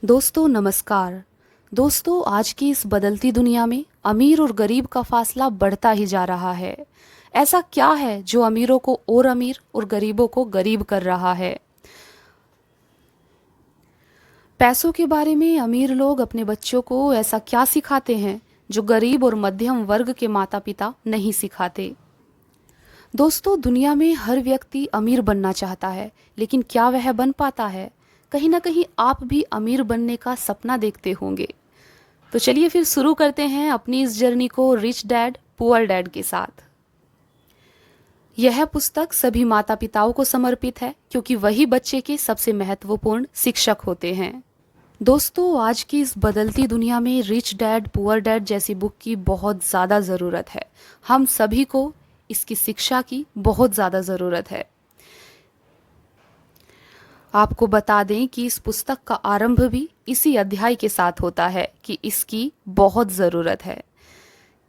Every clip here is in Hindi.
दोस्तों नमस्कार। दोस्तों आज की इस बदलती दुनिया में अमीर और गरीब का फासला बढ़ता ही जा रहा है। ऐसा क्या है जो अमीरों को और अमीर और गरीबों को गरीब कर रहा है? पैसों के बारे में अमीर लोग अपने बच्चों को ऐसा क्या सिखाते हैं जो गरीब और मध्यम वर्ग के माता पिता नहीं सिखाते? दोस्तों दुनिया में हर व्यक्ति अमीर बनना चाहता है, लेकिन क्या वह बन पाता है? कहीं ना कहीं आप भी अमीर बनने का सपना देखते होंगे। तो चलिए फिर शुरू करते हैं अपनी इस जर्नी को रिच डैड पुअर डैड के साथ। यह पुस्तक सभी माता पिताओं को समर्पित है, क्योंकि वही बच्चे के सबसे महत्वपूर्ण शिक्षक होते हैं। दोस्तों आज की इस बदलती दुनिया में रिच डैड पुअर डैड जैसी बुक की बहुत ज़्यादा ज़रूरत है। हम सभी को इसकी शिक्षा की बहुत ज़्यादा ज़रूरत है। आपको बता दें कि इस पुस्तक का आरंभ भी इसी अध्याय के साथ होता है कि इसकी बहुत ज़रूरत है।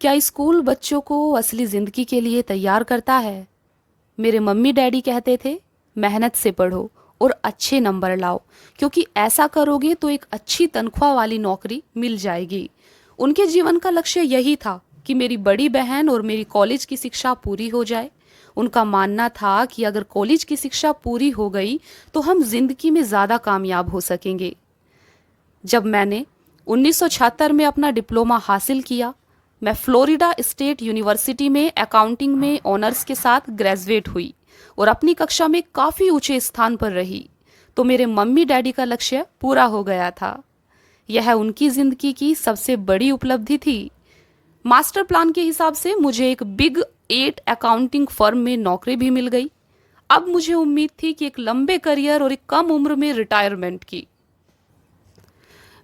क्या स्कूल बच्चों को असली ज़िंदगी के लिए तैयार करता है? मेरे मम्मी डैडी कहते थे, मेहनत से पढ़ो और अच्छे नंबर लाओ, क्योंकि ऐसा करोगे तो एक अच्छी तनख्वाह वाली नौकरी मिल जाएगी। उनके जीवन का लक्ष्य यही था कि मेरी बड़ी बहन और मेरी कॉलेज की शिक्षा पूरी हो जाए। उनका मानना था कि अगर कॉलेज की शिक्षा पूरी हो गई तो हम जिंदगी में ज़्यादा कामयाब हो सकेंगे। जब मैंने 1976 में अपना डिप्लोमा हासिल किया, मैं फ्लोरिडा स्टेट यूनिवर्सिटी में अकाउंटिंग में ऑनर्स के साथ ग्रेजुएट हुई और अपनी कक्षा में काफ़ी ऊंचे स्थान पर रही, तो मेरे मम्मी डैडी का लक्ष्य पूरा हो गया था। यह उनकी ज़िंदगी की सबसे बड़ी उपलब्धि थी। मास्टर प्लान के हिसाब से मुझे एक बिग 8 अकाउंटिंग फर्म में नौकरी भी मिल गई। अब मुझे उम्मीद थी कि एक लंबे करियर और एक कम उम्र में रिटायरमेंट की।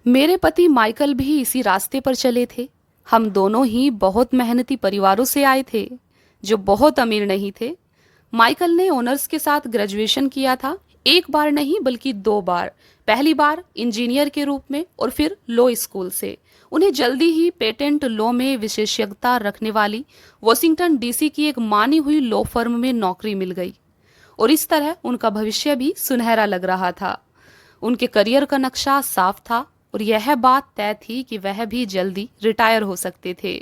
मेरे पति माइकल भी इसी रास्ते पर चले थे। हम दोनों ही बहुत मेहनती परिवारों से आए थे, जो बहुत अमीर नहीं थे। माइकल ने ऑनर्स के साथ ग्रेजुएशन किया था, एक बार नहीं बल्कि 2 बार। पहली बार इंजीनियर के रूप में और फिर लॉ स्कूल से। उन्हें जल्दी ही पेटेंट लॉ में विशेषज्ञता रखने वाली वॉशिंगटन डीसी की एक मानी हुई लॉ फर्म में नौकरी मिल गई और इस तरह उनका भविष्य भी सुनहरा लग रहा था। उनके करियर का नक्शा साफ था और यह बात तय थी कि वह भी जल्दी रिटायर हो सकते थे।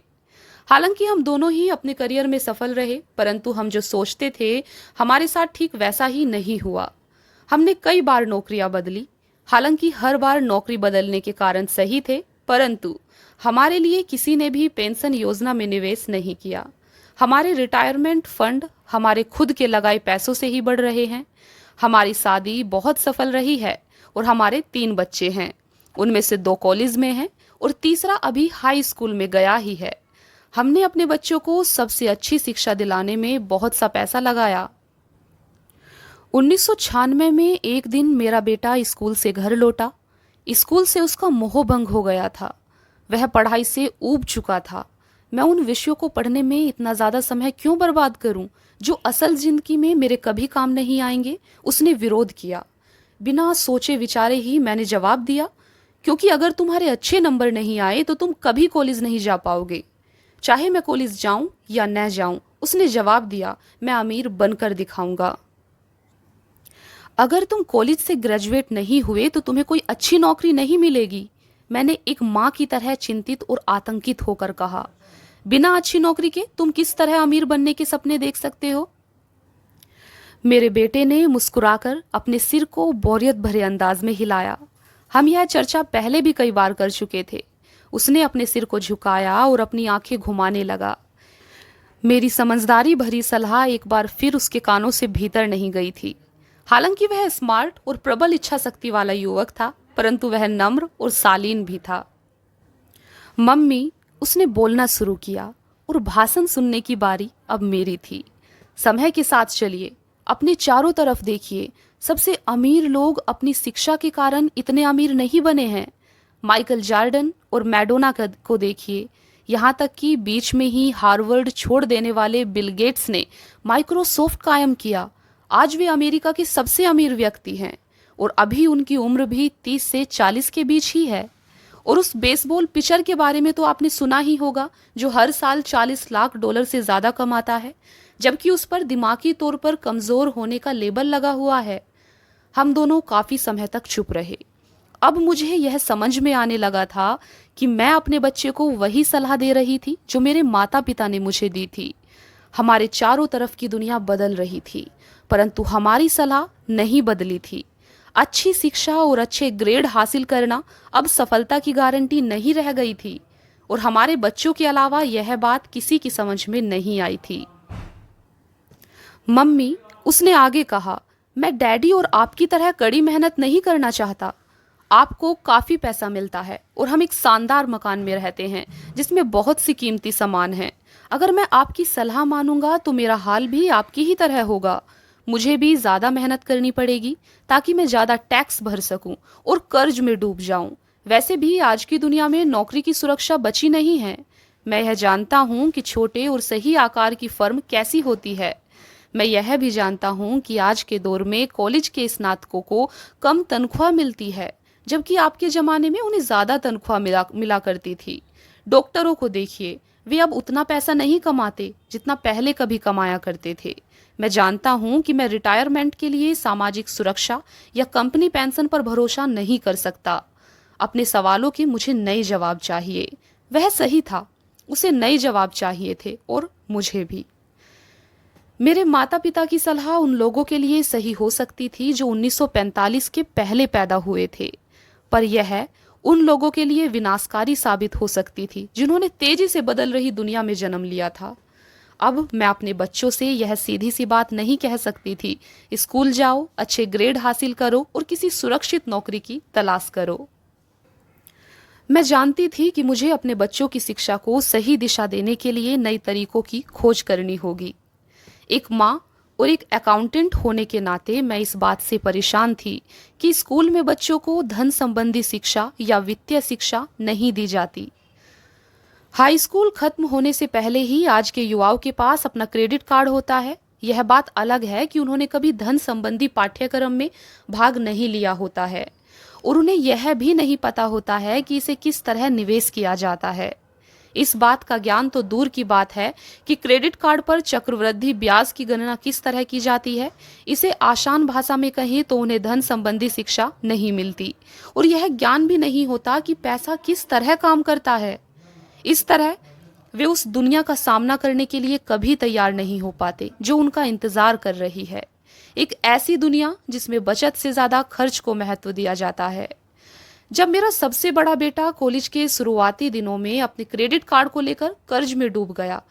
हालांकि हम दोनों ही अपने करियर में सफल रहे, परंतु हम जो सोचते थे हमारे साथ ठीक वैसा ही नहीं हुआ। हमने कई बार नौकरियां बदली। हालांकि हर बार नौकरी बदलने के कारण सही थे, परंतु हमारे लिए किसी ने भी पेंशन योजना में निवेश नहीं किया। हमारे रिटायरमेंट फंड हमारे खुद के लगाए पैसों से ही बढ़ रहे हैं। हमारी शादी बहुत सफल रही है और हमारे 3 बच्चे हैं। उनमें से 2 कॉलेज में हैं और तीसरा अभी हाई स्कूल में गया ही है। हमने अपने बच्चों को सबसे अच्छी शिक्षा दिलाने में बहुत सा पैसा लगाया। 1996 में एक दिन मेरा बेटा स्कूल से घर लौटा। स्कूल से उसका मोहभंग हो गया था। वह पढ़ाई से ऊब चुका था। मैं उन विषयों को पढ़ने में इतना ज़्यादा समय क्यों बर्बाद करूं, जो असल जिंदगी में मेरे कभी काम नहीं आएंगे? उसने विरोध किया। बिना सोचे विचारे ही मैंने जवाब दिया, क्योंकि अगर तुम्हारे अच्छे नंबर नहीं आए तो तुम कभी कॉलेज नहीं जा पाओगे, चाहे मैं कॉलेज जाऊं या न जाऊं। उसने जवाब दिया, मैं अमीर बनकर दिखाऊंगा। अगर तुम कॉलेज से ग्रेजुएट नहीं हुए तो तुम्हें कोई अच्छी नौकरी नहीं मिलेगी। मैंने एक माँ की तरह चिंतित और आतंकित होकर कहा, बिना अच्छी नौकरी के तुम किस तरह अमीर बनने के सपने देख सकते हो? मेरे बेटे ने मुस्कुराकर अपने सिर को बोरियत भरे अंदाज में हिलाया। हम यह चर्चा पहले भी कई बार कर चुके थे। उसने अपने सिर को झुकाया और अपनी आंखें घुमाने लगा। मेरी समझदारी भरी सलाह एक बार फिर उसके कानों से भीतर नहीं गई थी। हालांकि वह स्मार्ट और प्रबल इच्छा शक्ति वाला युवक था, परंतु वह नम्र और शालीन भी था। मम्मी, उसने बोलना शुरू किया और भाषण सुनने की बारी अब मेरी थी। समय के साथ चलिए, अपने चारों तरफ देखिए। सबसे अमीर लोग अपनी शिक्षा के कारण इतने अमीर नहीं बने हैं। माइकल जॉर्डन और मैडोना को देखिए। यहाँ तक कि बीच में ही हार्वर्ड छोड़ देने वाले बिल गेट्स ने माइक्रोसॉफ्ट कायम किया। आज वे अमेरिका के सबसे अमीर व्यक्ति हैं और अभी उनकी उम्र भी 30 से 40 के बीच ही है। और उस बेसबॉल पिचर के बारे में तो आपने सुना ही होगा, जो हर साल $40 लाख से ज़्यादा कमाता है, जबकि उस पर दिमागी तौर पर कमज़ोर होने का लेबल लगा हुआ है। हम दोनों काफ़ी समय तक चुप रहे। अब मुझे यह समझ में आने लगा था कि मैं अपने बच्चे को वही सलाह दे रही थी जो मेरे माता पिता ने मुझे दी थी। हमारे चारों तरफ की दुनिया बदल रही थी, परंतु हमारी सलाह नहीं बदली थी। अच्छी शिक्षा और अच्छे ग्रेड हासिल करना अब सफलता की गारंटी नहीं रह गई थी, और हमारे बच्चों के अलावा यह बात किसी की समझ में नहीं आई थी। मम्मी, उसने आगे कहा, मैं डैडी और आपकी तरह कड़ी मेहनत नहीं करना चाहता। आपको काफ़ी पैसा मिलता है और हम एक शानदार मकान में रहते हैं जिसमें बहुत सी कीमती सामान हैं। अगर मैं आपकी सलाह मानूंगा तो मेरा हाल भी आपकी ही तरह होगा। मुझे भी ज़्यादा मेहनत करनी पड़ेगी ताकि मैं ज़्यादा टैक्स भर सकूं और कर्ज में डूब जाऊं। वैसे भी आज की दुनिया में नौकरी की सुरक्षा बची नहीं है। मैं यह जानता हूं कि छोटे और सही आकार की फर्म कैसी होती है। मैं यह भी जानता हूं कि आज के दौर में कॉलेज के स्नातकों को कम तनख्वाह मिलती है, जबकि आपके ज़माने में उन्हें ज़्यादा तनख्वाह मिला करती थी। डॉक्टरों को देखिए, वे अब उतना पैसा नहीं कमाते जितना पहले कभी कमाया करते थे। मैं जानता हूं कि मैं रिटायरमेंट के लिए सामाजिक सुरक्षा या कंपनी पेंशन पर भरोसा नहीं कर सकता। अपने सवालों के मुझे नए जवाब चाहिए। वह सही था, उसे नए जवाब चाहिए थे, और मुझे भी। मेरे माता पिता की सलाह उन लोगों के लिए सही हो सकती थी जो 1945 के पहले पैदा हुए थे, पर यह उन लोगों के लिए विनाशकारी साबित हो सकती थी जिन्होंने तेजी से बदल रही दुनिया में जन्म लिया था। अब मैं अपने बच्चों से यह सीधी सी बात नहीं कह सकती थी, स्कूल जाओ, अच्छे ग्रेड हासिल करो और किसी सुरक्षित नौकरी की तलाश करो। मैं जानती थी कि मुझे अपने बच्चों की शिक्षा को सही दिशा देने के लिए नए तरीकों की खोज करनी होगी। एक माँ और एक अकाउंटेंट होने के नाते मैं इस बात से परेशान थी कि स्कूल में बच्चों को धन संबंधी शिक्षा या वित्तीय शिक्षा नहीं दी जाती। हाई स्कूल खत्म होने से पहले ही आज के युवाओं के पास अपना क्रेडिट कार्ड होता है। यह बात अलग है कि उन्होंने कभी धन संबंधी पाठ्यक्रम में भाग नहीं लिया होता है, और उन्हें यह भी नहीं पता होता है कि इसे किस तरह निवेश किया जाता है। इस बात का ज्ञान तो दूर की बात है कि क्रेडिट कार्ड पर चक्रवृद्धि ब्याज की गणना किस तरह की जाती है। इसे आसान भाषा में कहें तो उन्हें धन संबंधी शिक्षा नहीं मिलती, और यह ज्ञान भी नहीं होता कि पैसा किस तरह काम करता है। इस तरह वे उस दुनिया का सामना करने के लिए कभी तैयार नहीं हो पाते जो उनका इंतजार कर रही है। एक ऐसी दुनिया जिसमें बचत से ज्यादा खर्च को महत्व दिया जाता है। जब मेरा सबसे बड़ा बेटा कॉलेज के शुरुआती दिनों में अपने क्रेडिट कार्ड को लेकर कर्ज में डूब गया,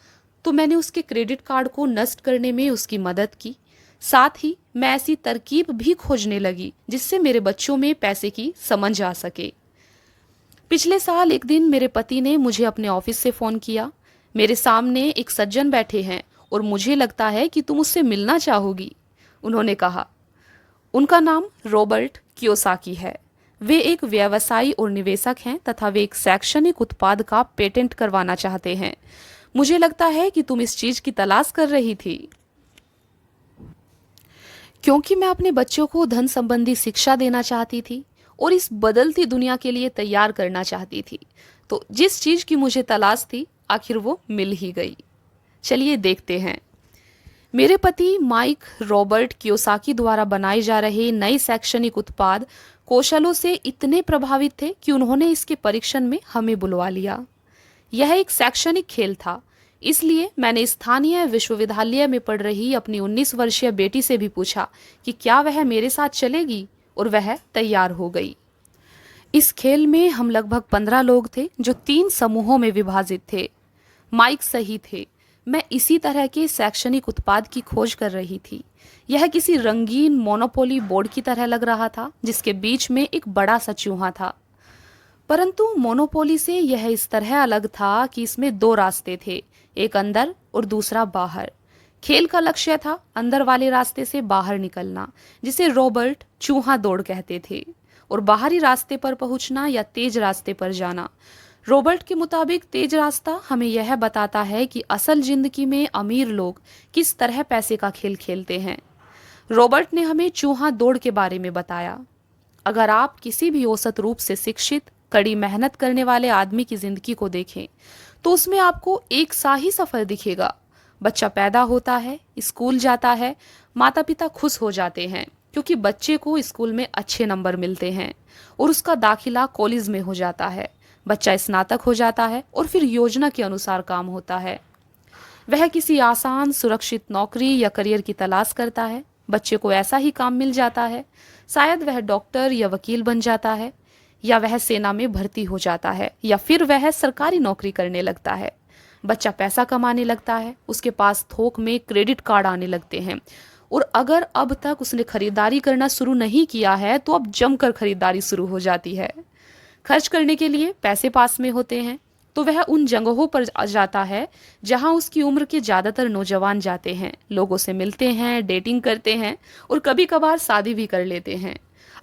तो मैंने उसके क्रेडिट कार्ड को नष्ट करने में उसकी मदद की। साथ ही मैं ऐसी तरकीब भी खोजने लगी जिससे मेरे बच्चों में पैसे की समझ आ सके। पिछले साल एक दिन मेरे पति ने मुझे अपने ऑफिस से फ़ोन किया। मेरे सामने एक सज्जन बैठे हैं और मुझे लगता है कि तुम उससे मिलना चाहोगी, उन्होंने कहा। उनका नाम रॉबर्ट कियोसाकी है। वे एक व्यवसायी और निवेशक हैं तथा वे एक शैक्षणिक उत्पाद का पेटेंट करवाना चाहते हैं। मुझे लगता है कि तुम इस चीज की तलाश कर रही थी। क्योंकि मैं अपने बच्चों को धन संबंधी शिक्षा देना चाहती थी और इस बदलती दुनिया के लिए तैयार करना चाहती थी, तो जिस चीज की मुझे तलाश थी आखिर वो मिल ही गई। चलिए देखते हैं। मेरे पति माइक रॉबर्ट कियोसाकी द्वारा बनाए जा रहे नए शैक्षणिक उत्पाद कौशलों से इतने प्रभावित थे कि उन्होंने इसके परीक्षण में हमें बुलवा लिया। यह एक शैक्षणिक खेल था, इसलिए मैंने स्थानीय विश्वविद्यालय में पढ़ रही अपनी 19 वर्षीय बेटी से भी पूछा कि क्या वह मेरे साथ चलेगी, और वह तैयार हो गई। इस खेल में हम लगभग 15 लोग थे जो 3 समूहों में विभाजित थे। माइक सही थे, मैं इसी तरह के शैक्षणिक उत्पाद की खोज कर रही थी। यह किसी रंगीन मोनोपोली बोर्ड की तरह लग रहा था जिसके बीच में एक बड़ा सा चूहा था, परंतु मोनोपोली से यह इस तरह अलग था कि इसमें 2 रास्ते थे, एक अंदर और दूसरा बाहर। खेल का लक्ष्य था अंदर वाले रास्ते से बाहर निकलना, जिसे रॉबर्ट चूहा दौड़ कहते थे, और बाहरी रास्ते पर पहुंचना या तेज रास्ते पर जाना। रॉबर्ट के मुताबिक तेज रास्ता हमें यह बताता है कि असल जिंदगी में अमीर लोग किस तरह पैसे का खेल खेलते हैं। रॉबर्ट ने हमें चूहा दौड़ के बारे में बताया। अगर आप किसी भी औसत रूप से शिक्षित, कड़ी मेहनत करने वाले आदमी की जिंदगी को देखें तो उसमें आपको एक सा ही सफर दिखेगा। बच्चा पैदा होता है, स्कूल जाता है, माता पिता खुश हो जाते हैं, क्योंकि बच्चे को स्कूल में अच्छे नंबर मिलते हैं और उसका दाखिला कॉलेज में हो जाता है। बच्चा स्नातक हो जाता है और फिर योजना के अनुसार काम होता है। वह किसी आसान सुरक्षित नौकरी या करियर की तलाश करता है। बच्चे को ऐसा ही काम मिल जाता है। शायद वह डॉक्टर या वकील बन जाता है, या वह सेना में भर्ती हो जाता है, या फिर वह सरकारी नौकरी करने लगता है। बच्चा पैसा कमाने लगता है, उसके पास थोक में क्रेडिट कार्ड आने लगते हैं, और अगर अब तक उसने खरीदारी करना शुरू नहीं किया है तो अब जमकर खरीदारी शुरू हो जाती है। खर्च करने के लिए पैसे पास में होते हैं तो वह उन जगहों पर जाता है जहां उसकी उम्र के ज्यादातर नौजवान जाते हैं, लोगों से मिलते हैं, डेटिंग करते हैं और कभी कभार शादी भी कर लेते हैं।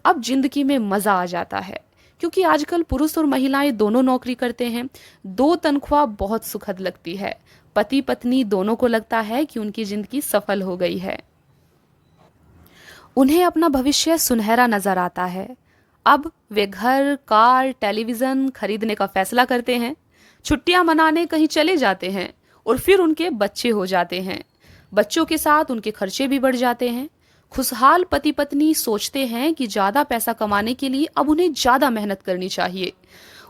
अब जिंदगी में मजा आ जाता है, क्योंकि आजकल पुरुष और महिलाएं दोनों नौकरी करते हैं। दो तनख्वाह बहुत सुखद लगती है। पति पत्नी दोनों को लगता है कि उनकी जिंदगी सफल हो गई है। उन्हें अपना भविष्य सुनहरा नजर आता है। अब वे घर, कार, टेलीविजन खरीदने का फैसला करते हैं, छुट्टियां मनाने कहीं चले जाते हैं और फिर उनके बच्चे हो जाते हैं। बच्चों के साथ उनके खर्चे भी बढ़ जाते हैं। खुशहाल पति पत्नी सोचते हैं कि ज्यादा पैसा कमाने के लिए अब उन्हें ज्यादा मेहनत करनी चाहिए।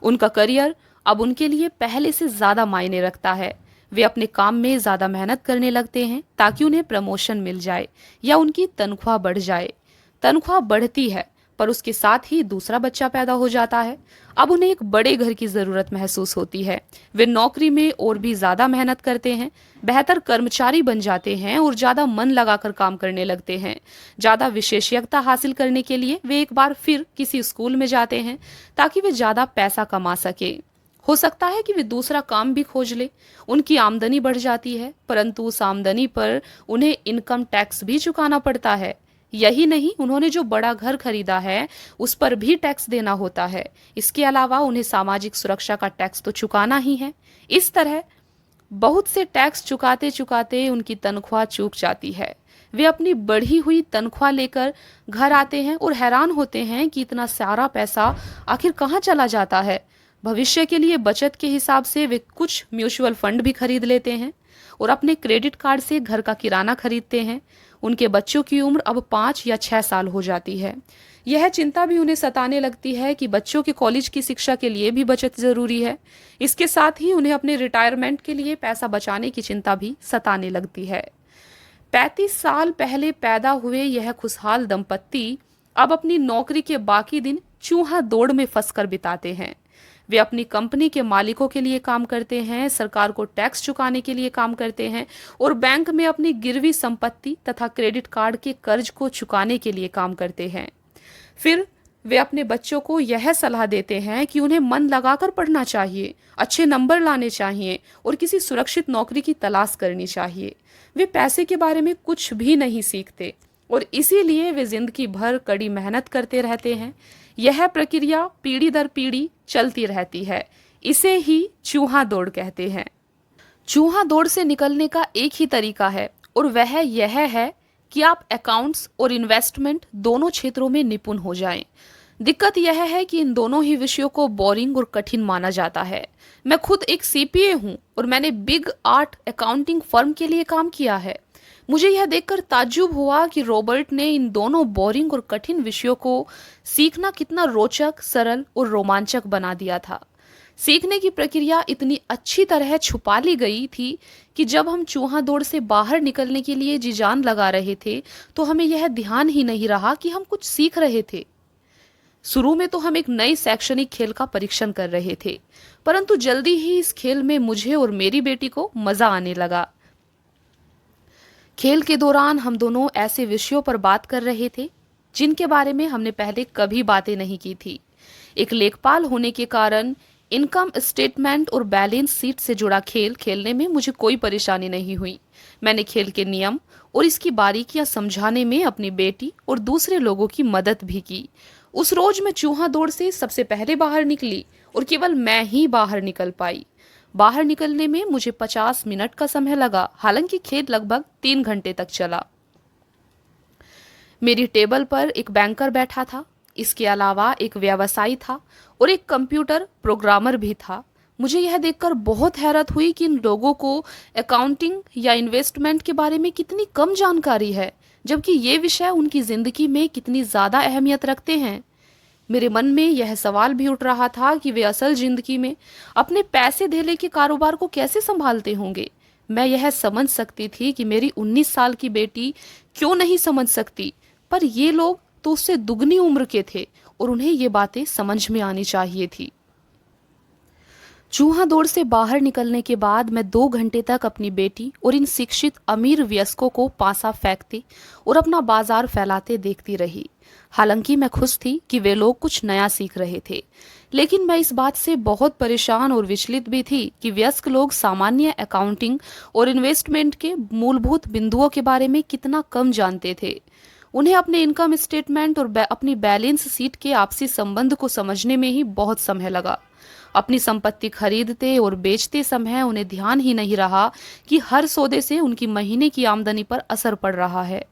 उनका करियर अब उनके लिए पहले से ज्यादा मायने रखता है। वे अपने काम में ज्यादा मेहनत करने लगते हैं ताकि उन्हें प्रमोशन मिल जाए या उनकी तनख्वाह बढ़ जाए। तनख्वाह बढ़ती है पर उसके साथ ही दूसरा बच्चा पैदा हो जाता है। अब उन्हें एक बड़े घर की जरूरत महसूस होती है। वे नौकरी में और भी ज्यादा मेहनत करते हैं, बेहतर कर्मचारी बन जाते हैं और ज्यादा मन लगाकर काम करने लगते हैं। ज्यादा विशेषज्ञता हासिल करने के लिए वे एक बार फिर किसी स्कूल में जाते हैं ताकि वे ज्यादा पैसा कमा सके। हो सकता है कि वे दूसरा काम भी खोज ले। उनकी आमदनी बढ़ जाती है, परंतु उस आमदनी पर उन्हें इनकम टैक्स भी चुकाना पड़ता है। यही नहीं, उन्होंने जो बड़ा घर खरीदा है उस पर भी टैक्स देना होता है। इसके अलावा उन्हें सामाजिक सुरक्षा का टैक्स तो चुकाना ही है। इस तरह बहुत से टैक्स चुकाते चुकाते उनकी तनख्वाह चूक जाती है। वे अपनी बढ़ी हुई तनख्वाह लेकर घर आते हैं और हैरान होते हैं कि इतना सारा पैसा आखिर कहाँ चला जाता है। भविष्य के लिए बचत के हिसाब से वे कुछ म्यूचुअल फंड भी खरीद लेते हैं और अपने क्रेडिट कार्ड से घर का किराना खरीदते हैं। उनके बच्चों की उम्र अब 5 या 6 साल हो जाती है। यह चिंता भी उन्हें सताने लगती है कि बच्चों के कॉलेज की शिक्षा के लिए भी बचत जरूरी है। इसके साथ ही उन्हें अपने रिटायरमेंट के लिए पैसा बचाने की चिंता भी सताने लगती है। 35 साल पहले पैदा हुए यह खुशहाल दंपत्ति अब अपनी नौकरी के बाकी दिन चूहा दौड़ में फंसकर बिताते हैं। वे अपनी कंपनी के मालिकों के लिए काम करते हैं, सरकार को टैक्स चुकाने के लिए काम करते हैं और बैंक में अपनी गिरवी संपत्ति तथा क्रेडिट कार्ड के कर्ज को चुकाने के लिए काम करते हैं। फिर वे अपने बच्चों को यह सलाह देते हैं कि उन्हें मन लगाकर पढ़ना चाहिए, अच्छे नंबर लाने चाहिए और किसी सुरक्षित नौकरी की तलाश करनी चाहिए। वे पैसे के बारे में कुछ भी नहीं सीखते और इसीलिए वे जिंदगी भर कड़ी मेहनत करते रहते हैं। यह प्रक्रिया पीढ़ी दर पीढ़ी चलती रहती है। इसे ही चूहा दौड़ कहते हैं। चूहा दौड़ से निकलने का एक ही तरीका है और वह यह है कि आप अकाउंट्स और इन्वेस्टमेंट दोनों क्षेत्रों में निपुण हो जाएं। दिक्कत यह है कि इन दोनों ही विषयों को बोरिंग और कठिन माना जाता है। मैं खुद एक सीपीए हूँ और मैंने बिग 8 अकाउंटिंग फर्म के लिए काम किया है। मुझे यह देखकर ताज्जुब हुआ कि रॉबर्ट ने इन दोनों बोरिंग और कठिन विषयों को सीखना कितना रोचक, सरल और रोमांचक बना दिया था। सीखने की प्रक्रिया इतनी अच्छी तरह छुपा ली गई थी कि जब हम चूहा दौड़ से बाहर निकलने के लिए जी जान लगा रहे थे तो हमें यह ध्यान ही नहीं रहा कि हम कुछ सीख रहे थे। शुरू में तो हम एक नए शैक्षणिक खेल का परीक्षण कर रहे थे, परंतु जल्दी ही इस खेल में मुझे और मेरी बेटी को मजा आने लगा। खेल के दौरान हम दोनों ऐसे विषयों पर बात कर रहे थे जिनके बारे में हमने पहले कभी बातें नहीं की थी। एक लेखपाल होने के कारण इनकम स्टेटमेंट और बैलेंस शीट से जुड़ा खेल खेलने में मुझे कोई परेशानी नहीं हुई। मैंने खेल के नियम और इसकी बारीकियां समझाने में अपनी बेटी और दूसरे लोगों की मदद भी की। उस रोज मैं चूहा दौड़ से सबसे पहले बाहर निकली और केवल मैं ही बाहर निकल पाई। बाहर निकलने में मुझे 50 मिनट का समय लगा, हालांकि खेल लगभग 3 घंटे तक चला। मेरी टेबल पर एक बैंकर बैठा था, इसके अलावा एक व्यवसायी था और एक कंप्यूटर प्रोग्रामर भी था। मुझे यह देखकर बहुत हैरत हुई कि इन लोगों को अकाउंटिंग या इन्वेस्टमेंट के बारे में कितनी कम जानकारी है, जबकि ये विषय उनकी ज़िंदगी में कितनी ज़्यादा अहमियत रखते हैं। मेरे मन में यह सवाल भी उठ रहा था कि वे असल जिंदगी में अपने पैसे धेले के कारोबार को कैसे संभालते होंगे। मैं यह समझ सकती थी कि मेरी 19 साल की बेटी क्यों नहीं समझ सकती, पर ये लोग तो उससे दुगनी उम्र के थे और उन्हें ये बातें समझ में आनी चाहिए थी। चूहा दौड़ से बाहर निकलने के बाद मैं 2 घंटे तक अपनी बेटी और इन शिक्षित अमीर वयस्कों को पासा फेंकते और अपना बाजार फैलाते देखती रही। हालांकि मैं खुश थी कि वे लोग कुछ नया सीख रहे थे, लेकिन मैं इस बात से बहुत परेशान और विचलित भी थी कि वयस्क लोग सामान्य अकाउंटिंग और इन्वेस्टमेंट के मूलभूत बिंदुओं के बारे में कितना कम जानते थे। उन्हें अपने इनकम स्टेटमेंट और अपनी बैलेंस शीट के आपसी संबंध को समझने में ही बहुत समय लगा। अपनी संपत्ति खरीदते और बेचते समय उन्हें ध्यान ही नहीं रहा कि हर सौदे से उनकी महीने की आमदनी पर असर पड़ रहा है।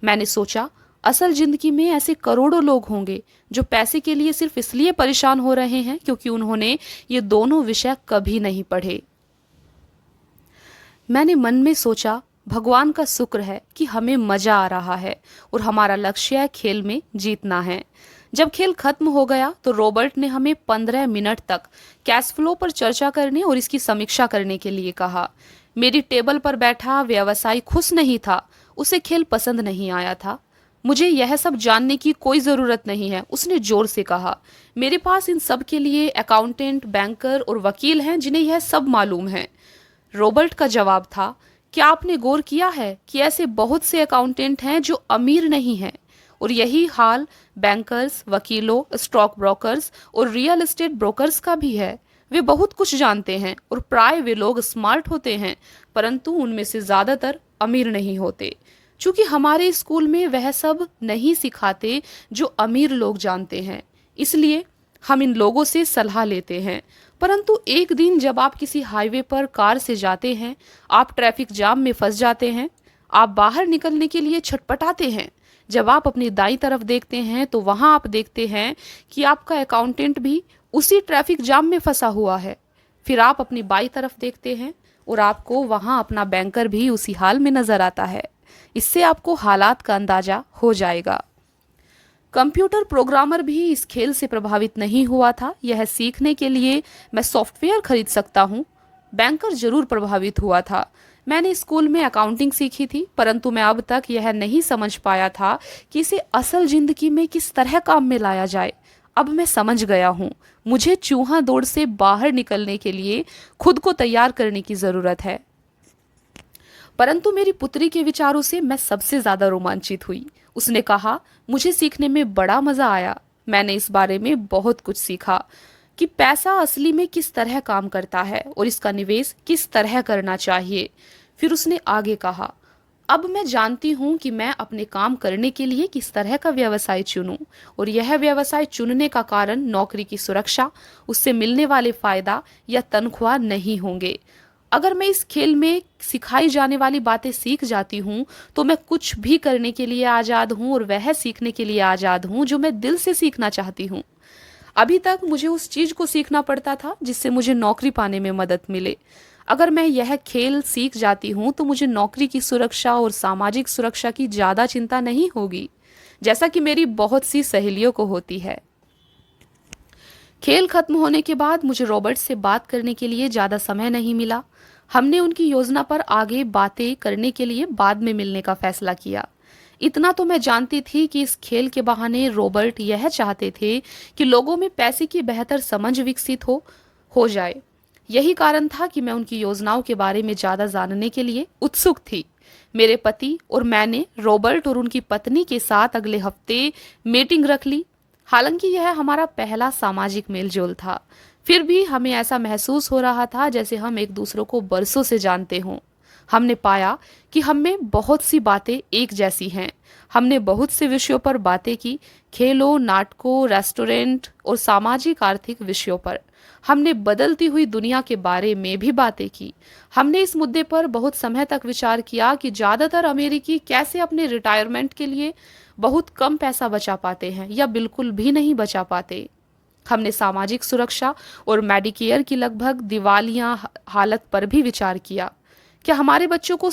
मैंने सोचा, असल जिंदगी में ऐसे करोड़ों लोग होंगे जो पैसे के लिए सिर्फ इसलिए परेशान हो रहे हैं क्योंकि उन्होंने ये दोनों विषय कभी नहीं पढ़े। मैंने मन में सोचा, भगवान का शुक्र है कि हमें मजा आ रहा है और हमारा लक्ष्य खेल में जीतना है। जब खेल खत्म हो गया तो रॉबर्ट ने हमें 15 मिनट तक कैश फ्लो पर चर्चा करने और इसकी समीक्षा करने के लिए कहा। मेरी टेबल पर बैठा व्यवसायी खुश नहीं था, उसे खेल पसंद नहीं आया था। मुझे यह सब जानने की कोई जरूरत नहीं है, उसने जोर से कहा। मेरे पास इन सब के लिए अकाउंटेंट, बैंकर और वकील हैं जिन्हें यह सब मालूम है। रॉबर्ट का जवाब था, क्या आपने गौर किया है कि ऐसे बहुत से अकाउंटेंट हैं जो अमीर नहीं हैं, और यही हाल बैंकर्स, वकीलों, स्टॉक ब्रोकर्स और रियल एस्टेट ब्रोकर्स का भी है। वे बहुत कुछ जानते हैं और प्राय वे लोग स्मार्ट होते हैं, परंतु उनमें से ज्यादातर अमीर नहीं होते। चूंकि हमारे स्कूल में वह सब नहीं सिखाते जो अमीर लोग जानते हैं, इसलिए हम इन लोगों से सलाह लेते हैं। परंतु एक दिन जब आप किसी हाईवे पर कार से जाते हैं, आप ट्रैफिक जाम में फंस जाते हैं, आप बाहर निकलने के लिए छटपटाते हैं। जब आप अपनी दाईं तरफ देखते हैं तो वहां आप देखते हैं कि आपका अकाउंटेंट भी उसी ट्रैफिक जाम में फंसा हुआ है। फिर आप अपनी बाईं तरफ देखते हैं और आपको वहां अपना बैंकर भी उसी हाल में नजर आता है। इससे आपको हालात का अंदाजा हो जाएगा। कंप्यूटर प्रोग्रामर भी इस खेल से प्रभावित नहीं हुआ था। यह सीखने के लिए मैं सॉफ्टवेयर खरीद सकता हूँ। बैंकर जरूर प्रभावित हुआ था। मैंने स्कूल में अकाउंटिंग सीखी थी, परंतु मैं अब तक यह नहीं समझ पाया था कि इसे असल जिंदगी में किस तरह काम में लाया जाए। अब मैं समझ गया हूँ, मुझे चूहा दौड़ से बाहर निकलने के लिए खुद को तैयार करने की जरूरत है। परंतु मेरी पुत्री के विचारों से मैं सबसे ज्यादा रोमांचित हुई। उसने कहा, मुझे सीखने में बड़ा मजा आया। मैंने इस बारे में बहुत कुछ सीखा कि पैसा असली में किस तरह काम करता है और इसका निवेश किस तरह करना चाहिए। फिर उसने आगे कहा, अब मैं जानती हूँ कि मैं अपने काम करने के लिए किस तरह का व्यवसाय चुनूं, और यह व्यवसाय चुनने का कारण नौकरी की सुरक्षा, उससे मिलने वाले फायदा या तनख्वाह नहीं होंगे। अगर मैं इस खेल में सिखाई जाने वाली बातें सीख जाती हूँ तो मैं कुछ भी करने के लिए आज़ाद हूँ और वह सीखने के लिए आज़ाद हूँ जो मैं दिल से सीखना चाहती हूँ। अभी तक मुझे उस चीज को सीखना पड़ता था जिससे मुझे नौकरी पाने में मदद मिले। अगर मैं यह खेल सीख जाती हूँ तो मुझे नौकरी की सुरक्षा और सामाजिक सुरक्षा की ज्यादा चिंता नहीं होगी, जैसा कि मेरी बहुत सी सहेलियों को होती है। खेल खत्म होने के बाद मुझे रॉबर्ट से बात करने के लिए ज्यादा समय नहीं मिला। हमने उनकी योजना पर आगे बातें करने के लिए बाद में मिलने का फैसला किया। इतना तो मैं जानती थी कि इस खेल के बहाने रॉबर्ट यह चाहते थे कि लोगों में पैसे की बेहतर समझ विकसित हो जाए। यही कारण था कि मैं उनकी योजनाओं के बारे में ज्यादा जानने के लिए उत्सुक थी। मेरे पति और मैंने रॉबर्ट और उनकी पत्नी के साथ अगले हफ्ते मीटिंग रख ली। हालांकि यह हमारा पहला सामाजिक मेलजोल था, फिर भी हमें ऐसा महसूस हो रहा था जैसे हम एक दूसरे को बरसों से जानते हों। हमने पाया कि हम में बहुत सी बातें एक जैसी हैं। हमने बहुत से विषयों पर बातें की, खेलों, नाटकों, रेस्टोरेंट और सामाजिक आर्थिक विषयों पर। हमने बदलती हुई दुनिया के बारे में भी बातें की। हमने इस मुद्दे पर बहुत समय तक विचार किया कि ज्यादातर अमेरिकी कैसे अपने रिटायरमेंट के लिए बहुत कम पैसा बचा पाते हैं या बिल्कुल भी नहीं बचा पाते। हमने सामाजिक सुरक्षा और मेडिकेयर की लगभग दिवालिया हालत पर भी विचार किया। क्या हमारे बच्चों को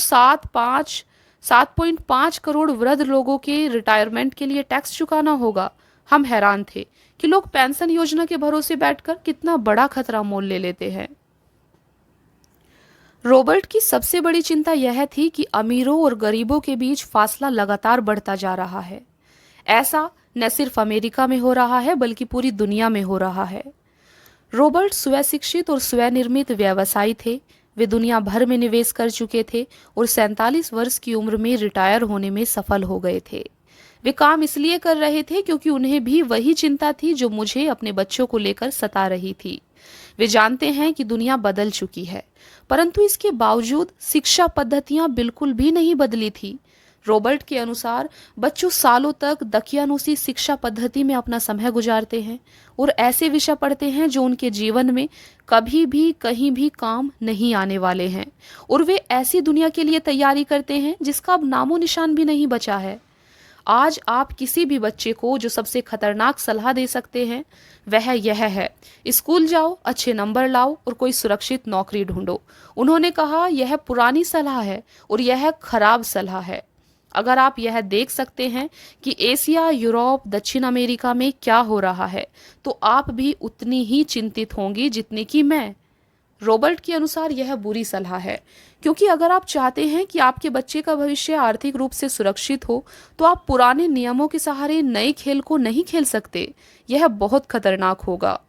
7.5 करोड़ वृद्ध लोगों के रिटायरमेंट के लिए टैक्स चुकाना होगा? हम हैरान थे कि लोग पेंशन योजना के भरोसे बैठकर कितना बड़ा खतरा मोल ले लेते हैं। रॉबर्ट की सबसे बड़ी चिंता यह थी कि अमीरों और गरीबों के बीच फासला लगातार बढ़ता जा रहा है। ऐसा न सिर्फ अमेरिका में हो रहा है बल्कि पूरी दुनिया में हो रहा है। रॉबर्ट स्वशिक्षित और स्वनिर्मित व्यवसायी थे। वे दुनिया भर में निवेश कर चुके थे और 47 वर्ष की उम्र में रिटायर होने में सफल हो गए थे। वे काम इसलिए कर रहे थे क्योंकि उन्हें भी वही चिंता थी जो मुझे अपने बच्चों को लेकर सता रही थी। वे जानते हैं कि दुनिया बदल चुकी है, परंतु इसके बावजूद शिक्षा पद्धतियां बिल्कुल भी नहीं बदली थी। रॉबर्ट के अनुसार बच्चों सालों तक दकियानुसी शिक्षा पद्धति में अपना समय गुजारते हैं और ऐसे विषय पढ़ते हैं जो उनके जीवन में कभी भी कहीं भी काम नहीं आने वाले हैं, और वे ऐसी दुनिया के लिए तैयारी करते हैं जिसका अब नामो निशान भी नहीं बचा है। आज आप किसी भी बच्चे को जो सबसे खतरनाक सलाह दे सकते हैं वह यह है, स्कूल जाओ, अच्छे नंबर लाओ और कोई सुरक्षित नौकरी ढूंढो। उन्होंने कहा यह पुरानी सलाह है और यह खराब सलाह है। अगर आप यह देख सकते हैं कि एशिया, यूरोप, दक्षिण अमेरिका में क्या हो रहा है, तो आप भी उतनी ही चिंतित होंगी जितनी कि मैं। रॉबर्ट के अनुसार यह बुरी सलाह है, क्योंकि अगर आप चाहते हैं कि आपके बच्चे का भविष्य आर्थिक रूप से सुरक्षित हो तो आप पुराने नियमों के सहारे नए खेल को नहीं खेल सकते। यह बहुत खतरनाक होगा।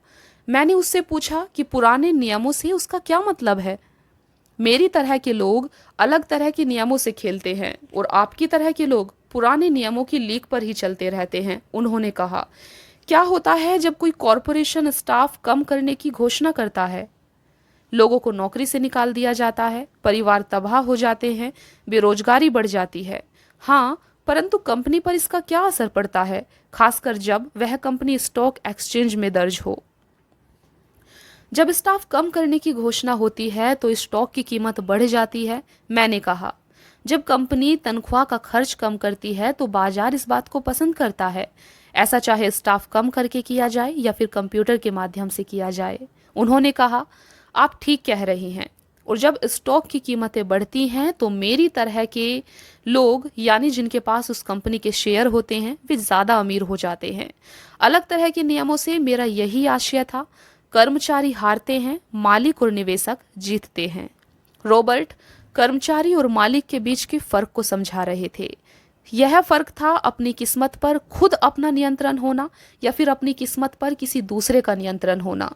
मैंने उससे पूछा कि पुराने नियमों से उसका क्या मतलब है। मेरी तरह के लोग अलग तरह के नियमों से खेलते हैं और आपकी तरह के लोग पुराने नियमों की लीक पर ही चलते रहते हैं, उन्होंने कहा। क्या होता है जब कोई कॉरपोरेशन स्टाफ कम करने की घोषणा करता है? लोगों को नौकरी से निकाल दिया जाता है, परिवार तबाह हो जाते हैं, बेरोजगारी बढ़ जाती है। हाँ, परंतु कंपनी पर इसका क्या असर पड़ता है, खासकर जब वह कंपनी स्टॉक एक्सचेंज में दर्ज हो। जब स्टाफ कम करने की घोषणा होती है तो स्टॉक की कीमत बढ़ जाती है, मैंने कहा। जब कंपनी तनख्वाह का खर्च कम करती है तो बाजार इस बात को पसंद करता है, ऐसा चाहे स्टाफ कम करके किया जाए या फिर कंप्यूटर के माध्यम से किया जाए। उन्होंने कहा, आप ठीक कह रही हैं। और जब स्टॉक की कीमतें बढ़ती हैं तो मेरी तरह के लोग, यानी जिनके पास उस कंपनी के शेयर होते हैं, वे ज़्यादा अमीर हो जाते हैं। अलग तरह के नियमों से मेरा यही आशय था। कर्मचारी हारते हैं, मालिक और निवेशक जीतते हैं। रॉबर्ट कर्मचारी और मालिक के बीच के फर्क को समझा रहे थे। यह फर्क था अपनी किस्मत पर खुद अपना नियंत्रण होना या फिर अपनी किस्मत पर किसी दूसरे का नियंत्रण होना।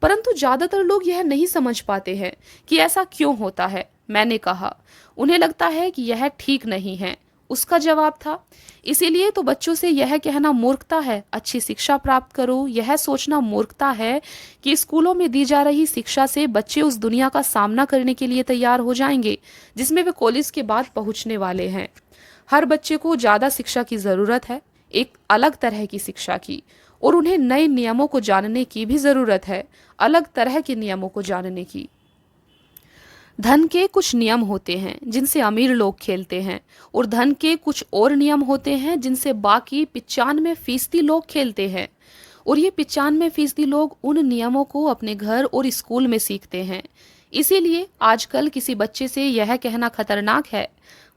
परंतु ज्यादातर लोग यह नहीं समझ पाते हैं कि ऐसा क्यों होता है। मैंने कहा, उन्हें लगता है कि यह ठीक नहीं है। उसका जवाब था, इसीलिए तो बच्चों से यह कहना मूर्खता है, अच्छी शिक्षा प्राप्त करो। यह सोचना मूर्खता है कि स्कूलों में दी जा रही शिक्षा से बच्चे उस दुनिया का सामना करने के लिए तैयार हो जाएंगे जिसमें वे कॉलेज के बाद पहुंचने वाले हैं। हर बच्चे को ज़्यादा शिक्षा की ज़रूरत है, एक अलग तरह की शिक्षा की, और उन्हें नए नियमों को जानने की भी ज़रूरत है, अलग तरह के नियमों को जानने की। धन के कुछ नियम होते हैं जिनसे अमीर लोग खेलते हैं और धन के कुछ और नियम होते हैं जिनसे बाकी 95% लोग खेलते हैं, और ये 95% लोग उन नियमों को अपने घर और स्कूल में सीखते हैं। इसीलिए आजकल किसी बच्चे से यह कहना खतरनाक है,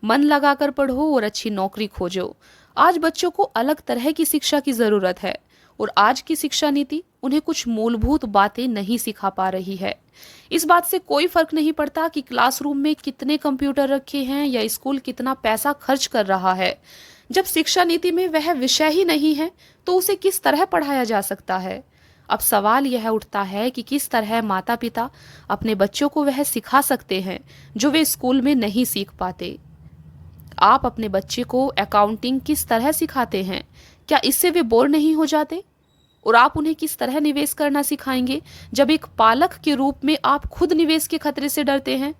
मन लगाकर पढ़ो और अच्छी नौकरी खोजो। आज बच्चों को अलग तरह की शिक्षा की ज़रूरत है और आज की शिक्षा नीति उन्हें कुछ मूलभूत बातें नहीं सिखा पा रही है। इस बात से कोई फर्क नहीं पड़ता कि क्लासरूम में कितने कंप्यूटर रखे हैं या स्कूल कितना पैसा खर्च कर रहा है। जब शिक्षा नीति में वह विषय ही नहीं है तो उसे किस तरह पढ़ाया जा सकता है। अब सवाल यह उठता है कि किस तरह माता पिता अपने बच्चों को वह सिखा सकते हैं जो वे स्कूल में नहीं सीख पाते। आप अपने बच्चे को अकाउंटिंग किस तरह सिखाते हैं? क्या इससे वे बोर नहीं हो जाते? और आप उन्हें किस तरह निवेश करना सिखाएंगे जब एक पालक के रूप में आप खुद निवेश के खतरे से डरते हैं?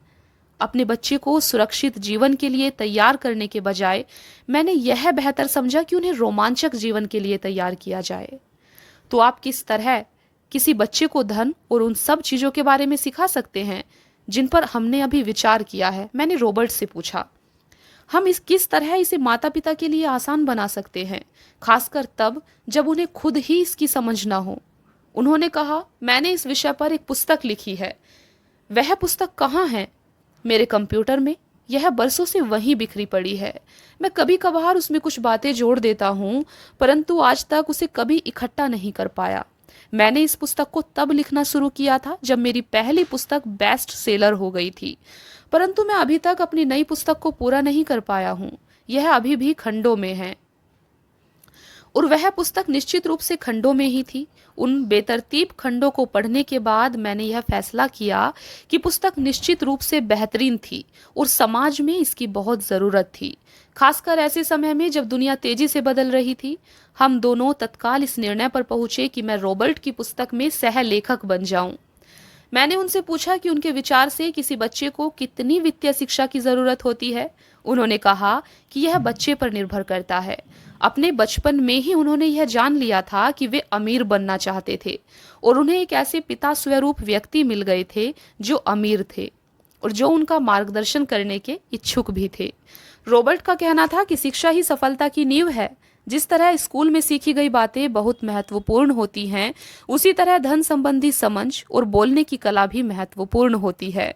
अपने बच्चे को सुरक्षित जीवन के लिए तैयार करने के बजाय मैंने यह बेहतर समझा कि उन्हें रोमांचक जीवन के लिए तैयार किया जाए। तो आप किस तरह किसी बच्चे को धन और उन सब चीज़ों के बारे में सिखा सकते हैं जिन पर हमने अभी विचार किया है? मैंने रॉबर्ट से पूछा। हम किस तरह इसे माता पिता के लिए आसान बना सकते हैं, खासकर तब जब उन्हें खुद ही इसकी समझ ना हो? उन्होंने कहा, मैंने इस विषय पर एक पुस्तक लिखी है। वह पुस्तक कहाँ है? मेरे कंप्यूटर में। यह बरसों से वहीं बिखरी पड़ी है। मैं कभी कभार उसमें कुछ बातें जोड़ देता हूँ, परंतु आज तक उसे कभी इकट्ठा नहीं कर पाया। मैंने इस पुस्तक को तब लिखना शुरू किया था जब मेरी पहली पुस्तक बेस्ट सेलर हो गई थी, परंतु मैं अभी तक अपनी नई पुस्तक को पूरा नहीं कर पाया हूँ। यह अभी भी खंडों में है। और वह पुस्तक निश्चित रूप से खंडों में ही थी। उन बेतरतीब खंडों को पढ़ने के बाद मैंने यह फैसला किया कि पुस्तक निश्चित रूप से बेहतरीन थी और समाज में इसकी बहुत ज़रूरत थी, खासकर ऐसे समय में जब दुनिया तेजी से बदल रही थी। हम दोनों तत्काल इस निर्णय पर पहुंचे कि मैं रॉबर्ट की पुस्तक में सह लेखक बन जाऊं। मैंने उनसे पूछा कि उनके विचार से किसी बच्चे को कितनी वित्तीय शिक्षा की ज़रूरत होती है। उन्होंने कहा कि यह बच्चे पर निर्भर करता है। अपने बचपन में ही उन्होंने यह जान लिया था कि वे अमीर बनना चाहते थे और उन्हें एक ऐसे पिता स्वरूप व्यक्ति मिल गए थे जो अमीर थे और जो उनका मार्गदर्शन करने के इच्छुक भी थे। रॉबर्ट का कहना था कि शिक्षा ही सफलता की नींव है। जिस तरह स्कूल में सीखी गई बातें बहुत महत्वपूर्ण होती हैं, उसी तरह धन संबंधी समझ और बोलने की कला भी महत्वपूर्ण होती है।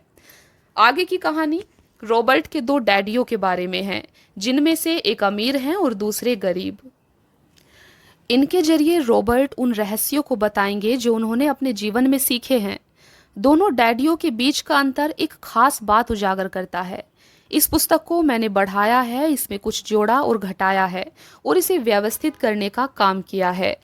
आगे की कहानी रॉबर्ट के दो डैडियों के बारे में है, जिनमें से एक अमीर हैं और दूसरे गरीब। इनके जरिए रॉबर्ट उन रहस्यों को बताएंगे जो उन्होंने अपने जीवन में सीखे हैं। दोनों डैडियों के बीच का अंतर एक खास बात उजागर करता है। इस पुस्तक को मैंने बढ़ाया है, इसमें कुछ जोड़ा और घटाया है और इसे व्यवस्थित करने का काम किया है।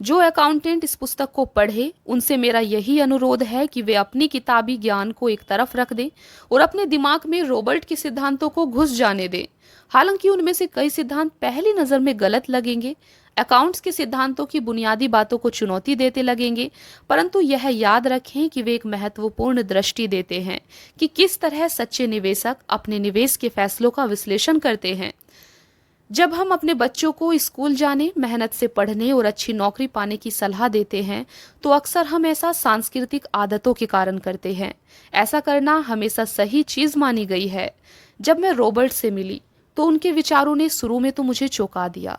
जो अकाउंटेंट इस पुस्तक को पढ़े, उनसे मेरा यही अनुरोध है कि वे अपनी किताबी ज्ञान को एक तरफ रख दें और अपने दिमाग में रॉबर्ट के सिद्धांतों को घुस जाने दें। हालांकि उनमें से कई सिद्धांत पहली नज़र में गलत लगेंगे, अकाउंट्स के सिद्धांतों की बुनियादी बातों को चुनौती देते लगेंगे, परंतु यह याद रखें कि वे एक महत्वपूर्ण दृष्टि देते हैं कि किस तरह सच्चे निवेशक अपने निवेश के फैसलों का विश्लेषण करते हैं। जब हम अपने बच्चों को स्कूल जाने, मेहनत से पढ़ने और अच्छी नौकरी पाने की सलाह देते हैं, तो अक्सर हम ऐसा सांस्कृतिक आदतों के कारण करते हैं। ऐसा करना हमेशा सही चीज़ मानी गई है। जब मैं रॉबर्ट से मिली तो उनके विचारों ने शुरू में तो मुझे चौंका दिया।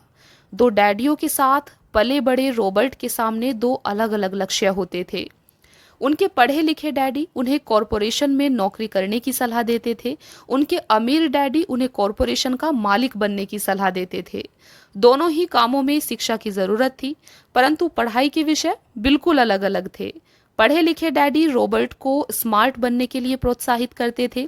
दो डैडियों के साथ पले बड़े रॉबर्ट के सामने दो अलग अलग लक्ष्य होते थे। उनके पढ़े लिखे डैडी उन्हें कॉरपोरेशन में नौकरी करने की सलाह देते थे, उनके अमीर डैडी उन्हें कॉरपोरेशन का मालिक बनने की सलाह देते थे। दोनों ही कामों में शिक्षा की जरूरत थी, परंतु पढ़ाई के विषय बिल्कुल अलग अलग थे। पढ़े लिखे डैडी रॉबर्ट को स्मार्ट बनने के लिए प्रोत्साहित करते थे,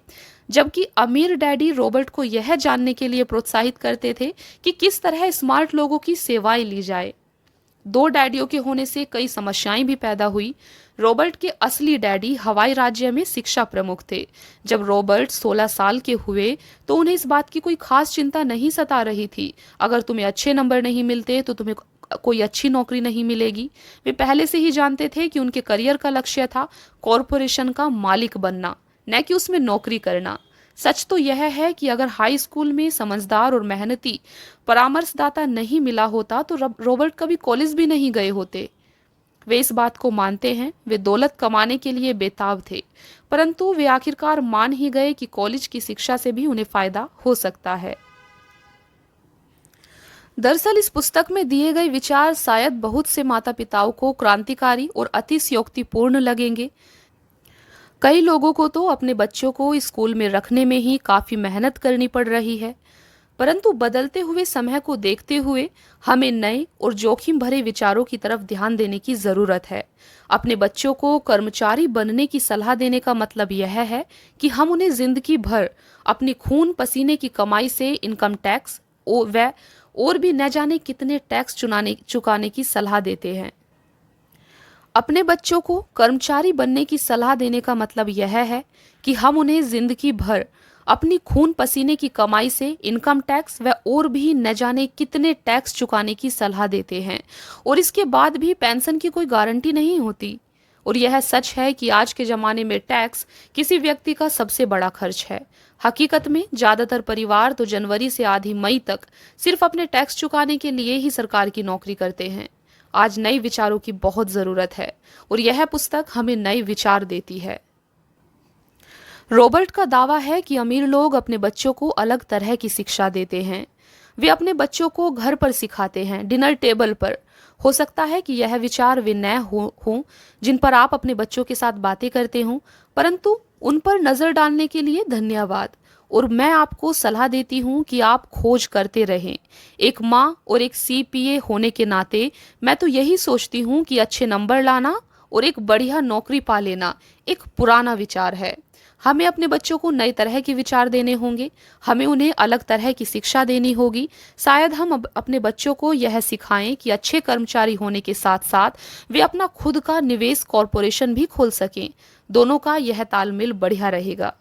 जबकि अमीर डैडी रॉबर्ट को यह जानने के लिए प्रोत्साहित करते थे कि किस तरह स्मार्ट लोगों की सेवाएं ली जाए। दो डैडियों के होने से कई समस्याएं भी पैदा हुई। रॉबर्ट के असली डैडी हवाई राज्य में शिक्षा प्रमुख थे। जब रॉबर्ट 16 साल के हुए तो उन्हें इस बात की कोई खास चिंता नहीं सता रही थी। अगर तुम्हें अच्छे नंबर नहीं मिलते तो तुम्हें कोई अच्छी नौकरी नहीं मिलेगी। वे पहले से ही जानते थे कि उनके करियर का लक्ष्य था कॉरपोरेशन का मालिक बनना, न कि उसमें नौकरी करना। सच तो यह है कि अगर हाई स्कूल में समझदार और मेहनती परामर्शदाता नहीं मिला होता तो रॉबर्ट कभी कॉलेज भी नहीं गए होते। वे इस बात को मानते हैं। वे दौलत कमाने के लिए बेताब थे, परंतु वे आखिरकार मान ही गए कि कॉलेज की शिक्षा से भी उन्हें फायदा हो सकता है। दरअसल इस पुस्तक में दिए गए विचार शायद बहुत से माता पिताओं को क्रांतिकारी और अतिशयोक्तिपूर्ण लगेंगे। कई लोगों को तो अपने बच्चों को स्कूल में रखने में ही काफ़ी मेहनत करनी पड़ रही है, परंतु बदलते हुए समय को देखते हुए हमें नए और जोखिम भरे विचारों की तरफ ध्यान देने की ज़रूरत है। अपने बच्चों को कर्मचारी बनने की सलाह देने का मतलब यह है कि हम उन्हें जिंदगी भर अपनी खून पसीने की कमाई से इनकम टैक्स और भी न जाने कितने टैक्स चुकाने की सलाह देते हैं। अपने बच्चों को कर्मचारी बनने की सलाह देने का मतलब यह है कि हम उन्हें जिंदगी भर अपनी खून पसीने की कमाई से इनकम टैक्स और भी न जाने कितने टैक्स चुकाने की सलाह देते हैं, और इसके बाद भी पेंशन की कोई गारंटी नहीं होती। और यह सच है कि आज के ज़माने में टैक्स किसी व्यक्ति का सबसे बड़ा खर्च है। हकीकत में ज़्यादातर परिवार तो जनवरी से आधी मई तक सिर्फ अपने टैक्स चुकाने के लिए ही सरकार की नौकरी करते हैं। आज नए विचारों की बहुत ज़रूरत है और यह पुस्तक हमें नए विचार देती है। रॉबर्ट का दावा है कि अमीर लोग अपने बच्चों को अलग तरह की शिक्षा देते हैं। वे अपने बच्चों को घर पर सिखाते हैं, डिनर टेबल पर, हो सकता है कि यह विचार वे नए हों जिन पर आप अपने बच्चों के साथ बातें करते हों, परंतु उन पर नजर डालने के लिए धन्यवाद। और मैं आपको सलाह देती हूँ कि आप खोज करते रहें। एक माँ और एक सीपीए होने के नाते मैं तो यही सोचती हूँ कि अच्छे नंबर लाना और एक बढ़िया नौकरी पा लेना एक पुराना विचार है। हमें अपने बच्चों को नए तरह के विचार देने होंगे, हमें उन्हें अलग तरह की शिक्षा देनी होगी। शायद हम अपने बच्चों को यह सिखाएं कि अच्छे कर्मचारी होने के साथ साथ वे अपना खुद का निवेश कॉरपोरेशन भी खोल सकें। दोनों का यह तालमेल बढ़िया रहेगा।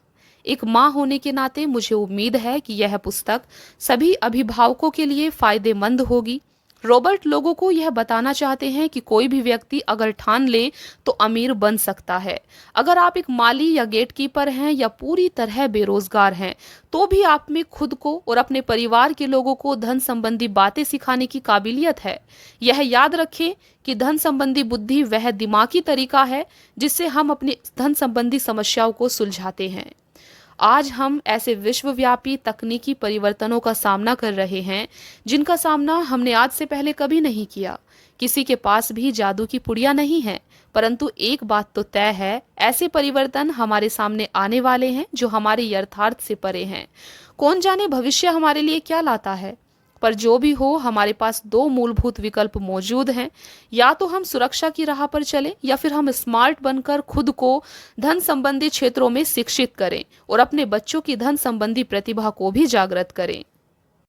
एक माँ होने के नाते मुझे उम्मीद है कि यह पुस्तक सभी अभिभावकों के लिए फायदेमंद होगी। रॉबर्ट लोगों को यह बताना चाहते हैं कि कोई भी व्यक्ति अगर ठान ले तो अमीर बन सकता है। अगर आप एक माली या गेटकीपर हैं या पूरी तरह बेरोजगार हैं, तो भी आप में खुद को और अपने परिवार के लोगों को धन संबंधी बातें सिखाने की काबिलियत है। यह याद रखें कि धन संबंधी बुद्धि वह दिमागी तरीका है जिससे हम अपनी धन संबंधी समस्याओं को सुलझाते हैं। आज हम ऐसे विश्वव्यापी तकनीकी परिवर्तनों का सामना कर रहे हैं जिनका सामना हमने आज से पहले कभी नहीं किया। किसी के पास भी जादू की पुड़िया नहीं है, परंतु एक बात तो तय है, ऐसे परिवर्तन हमारे सामने आने वाले हैं जो हमारे यथार्थ से परे हैं। कौन जाने भविष्य हमारे लिए क्या लाता है, पर जो भी हो हमारे पास दो मूलभूत विकल्प मौजूद हैं। या तो हम सुरक्षा की राह पर चलें या फिर हम स्मार्ट बनकर खुद को धन संबंधी क्षेत्रों में शिक्षित करें और अपने बच्चों की धन संबंधी प्रतिभा को भी जागृत करें।